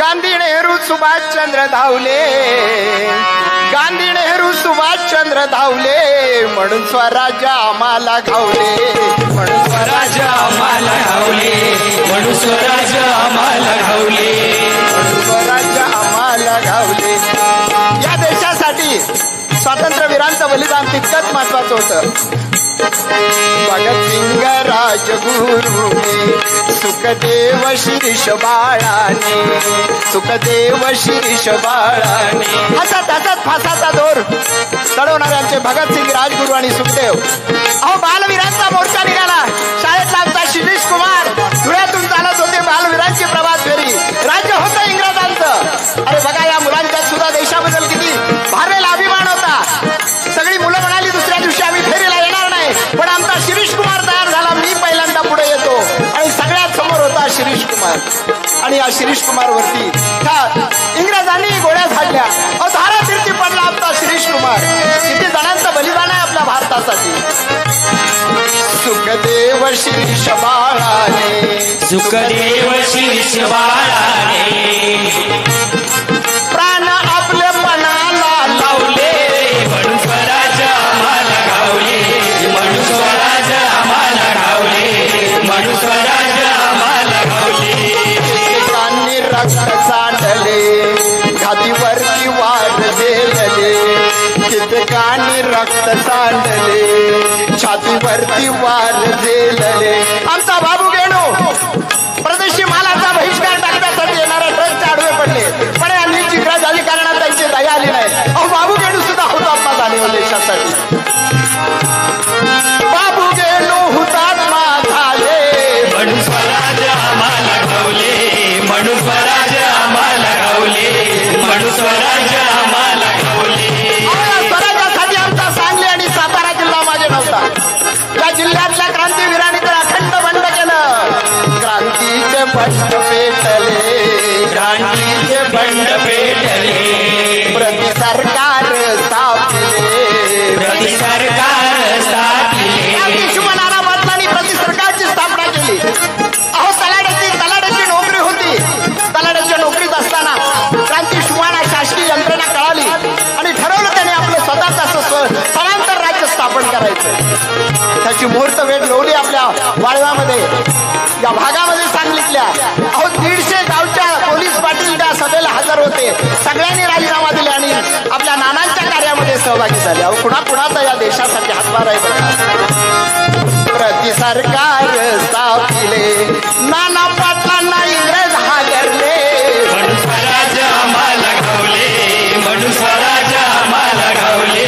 गांधी नेहरू सुभाषचंद्र धावले, गांधी नेहरू सुभाषचंद्र धावले, म्हणून स्वराज्य आम्हाला घावले, म्हणून स्वराज्य आम्हाला घावले, म्हणून स्वराज्य आम्हाला घावले, म्हणून स्वराज्य आम्हाला घावले. या देशासाठी स्वातंत्र्यवीरांचं बलिदान तितकंच महत्वाचं होतं. भगतसिंग राजगुरु सुखदेव शीर्ष बाळाने, सुखदेव शीर्ष बाळाने. हसत हसत फासाचा दोर चढवणाऱ्यांचे भगतसिंग राजगुरु आणि सुखदेव. अहो बालवीरांचा मोर्चा निघाला. शाळेतला आमचा शिरीष कुमार धुळ्यातून चालत होते बालवीरांची प्रभात फेरी. राज्य होतं इंग्रजांचं. अरे बघा या मुलांच्या सुद्धा देशाबद्दल किती भरलेला अभिमान होता. सगळी मुलं म्हणाली दुसऱ्या दिवशी आम्ही फेरीला येणार नाही, पण आमचा शिरीष कुमार तयार झाला. मी पहिल्यांदा पुढे येतो आणि सगळ्यात समोर होता शिरीष कुमार. आणि या शिरीष कुमार वरती इंग्रजांनी गोळ्या झाडल्या. धारा तीर्थी पडला आमचा शिरीष कुमार. किती जणांचं बलिदान आहे आपल्या भारतासाठी. सुखदेव शीर्ष बाळाने, सुखदेव शीर्ष बाळाने, प्राण आपले पणाला लावले, म्हणून स्वराज्य आम्हाला घावले, म्हणून स्वराज्य आम्हाला घावले, म्हणून स्वराज्य आम्हाला घावले. एकांनी रक्त सांडले, घातीवरती वार झेलले, कितकांनी रक्त सांडले, छातीवरती वार झेलले. आमचा बाबू गेणू प्रदेशी मालाचा बहिष्कार टाकण्यासाठी येणाऱ्या ट्रकचे आडवे पडले, पण या नीट जिग्रा झाली कारण त्यांची दया आली नाही. अहो बाबू गेणू सुद्धा हुतात्मा झाले देशासाठी. बाबू गेणू हुतात्मा झाले, म्हणून स्वराज्य आम्हाला घावले, म्हणून स्वराज्य आम्हाला घावले, म्हणून स्वराज्य आम्हाला घावले. स्वराज्यासाठी आमचा सांगली आणि सातारा जिल्हा माझे नव्हता. या जिल्ह्यातल्या क्रांतीवीरांनी तर अखंड बंड केलं. क्रांतीचे बंड पेटले, क्रांतीचे बंड पेटले, प्रति सरकार स्थापले, प्रति सरकार स्थापले. दुश्मनाला बदलांनी प्रति सरकारची स्थापना केली. अहो तलाड्याची नोकरी होती. तलाड्याच्या नोकरीत असताना क्रांती शिवाना शासकीय यंत्रणा कळाली आणि ठरवलं त्याने आपलं स्वतःच असं समांतर राज्य स्थापन करायचं. त्याची मुहूर्त वेळ लावली आपल्या वाळव्यामध्ये, या भागामध्ये सांगितल्या. अहो 150 गावच्या पोलीस पाटील त्या सभेला हजर होते. सगळ्यांनी राजीनामा दिले आणि आपल्या नानांच्या कार्यामध्ये सहभागी झाले. अहो कुणाचा या देशासाठी हातभार आहे बघा. प्रति सरकार स्थापले, नाना पाटलांना इंग्रज हादरले, म्हणून स्वराज्य आम्हाला घावले, म्हणून स्वराज्य आम्हाला घावले,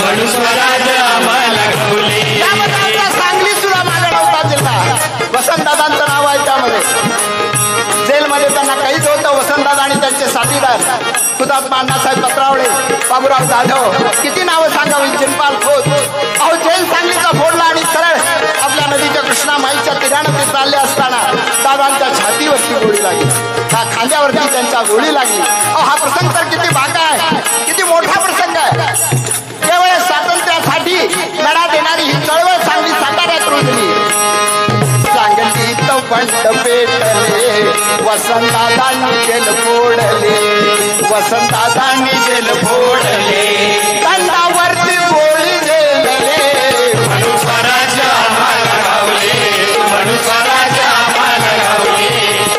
म्हणून स्वराज्य आम्हाला घावले. त्यामध्ये आपला सांगली सुद्धा माझा नव्हता जिल्हा. वसंतदादांचं नाव आहे त्यामध्ये. जेलमध्ये त्यांना काहीच होतं. वसंतदादा आणि त्यांचे साथीदार हुतात्मा अण्णासाहेब पत्रावळे, बाबूराव जाधव, किती नावं सांगावी, जिनपाल खोत. अहो जेल सांगलीचा फोडला आणि सरळ आपल्या नदीच्या कृष्णा माईच्या तीरानं ते चालले असताना दादांच्या छातीवरची गोळी लागली, त्या खांद्यावरती त्यांच्या गोळी लागली. अहो हा प्रसंग तर किती बाका आहे, किती मोठा प्रसंग आहे. केवळ स्वातंत्र्यासाठी लढा देणारी ही चळवळ सांगली साताऱ्यात रुजली. सांगलीत बंड पेटले, वसंतदादांनी जेल फोडले, वसंतदादांनी जेल फोडले, दंडावरती गोळी झेलले, म्हणून स्वराज्य आम्हाला घावले, म्हणून स्वराज्य आम्हाला घावले,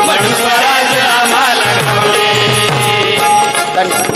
म्हणून स्वराज्य आम्हाला घावले. धन्यवाद.